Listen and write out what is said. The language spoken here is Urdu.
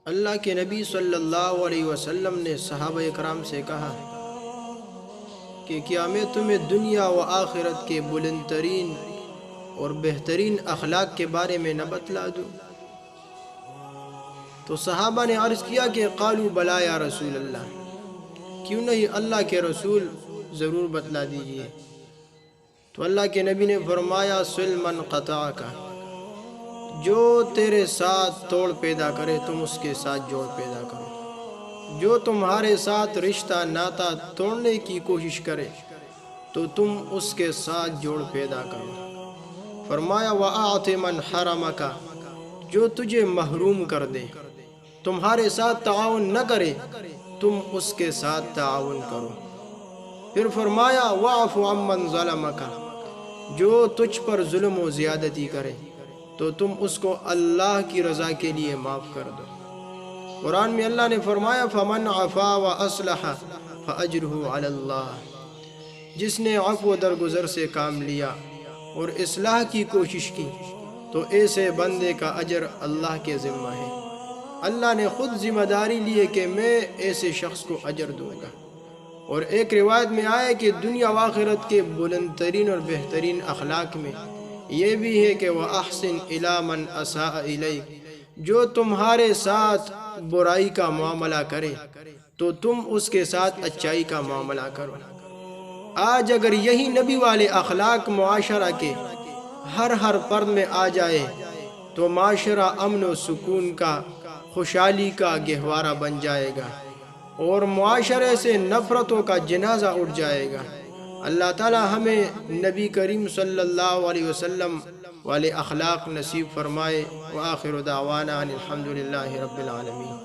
اللہ کے نبی صلی اللہ علیہ وسلم نے صحابہ اکرام سے کہا کہ کیا میں تمہیں دنیا و آخرت کے بلند ترین اور بہترین اخلاق کے بارے میں نہ بتلا دوں؟ تو صحابہ نے عرض کیا کہ قالوا بلا یا رسول اللہ، کیوں نہیں اللہ کے رسول، ضرور بتلا دیجئے۔ تو اللہ کے نبی نے فرمایا سل من قطعک، جو تیرے ساتھ توڑ پیدا کرے تم اس کے ساتھ جوڑ پیدا کرو، جو تمہارے ساتھ رشتہ ناتا توڑنے کی کوشش کرے تو تم اس کے ساتھ جوڑ پیدا کرو۔ فرمایا وَأَعْطِ مَنْ حَرَمَكَ، جو تجھے محروم کر دے، تمہارے ساتھ تعاون نہ کرے، تم اس کے ساتھ تعاون کرو۔ پھر فرمایا وَاعْفُ عَمَّنْ ظَلَمَكَ، جو تجھ پر ظلم و زیادتی کرے تو تم اس کو اللہ کی رضا کے لیے معاف کر دو۔ قرآن میں اللہ نے فرمایا فَمَنْ عَفَا وَأَصْلَحَ فَأَجْرُهُ عَلَى اللَّهِ، جس نے عفو و درگزر سے کام لیا اور اصلاح کی کوشش کی تو ایسے بندے کا اجر اللہ کے ذمہ ہے۔ اللہ نے خود ذمہ داری لی کہ میں ایسے شخص کو اجر دوں گا۔ اور ایک روایت میں آیا کہ دنیا و آخرت کے بلند ترین اور بہترین اخلاق میں یہ بھی ہے کہ وَأَحْسِنْ إِلَىٰ مَنْ أَسَاءَ إِلَيْكَ، جو تمہارے ساتھ برائی کا معاملہ کرے تو تم اس کے ساتھ اچائی کا معاملہ کرو۔ آج اگر یہی نبی والے اخلاق معاشرہ کے ہر فرد میں آ جائے تو معاشرہ امن و سکون کا، خوشحالی کا گہوارہ بن جائے گا اور معاشرے سے نفرتوں کا جنازہ اٹھ جائے گا۔ اللہ تعالی ہمیں نبی کریم صلی اللہ علیہ وسلم والے اخلاق نصیب فرمائے۔ وآخر دعوانا ان الحمد للہ رب العالمین۔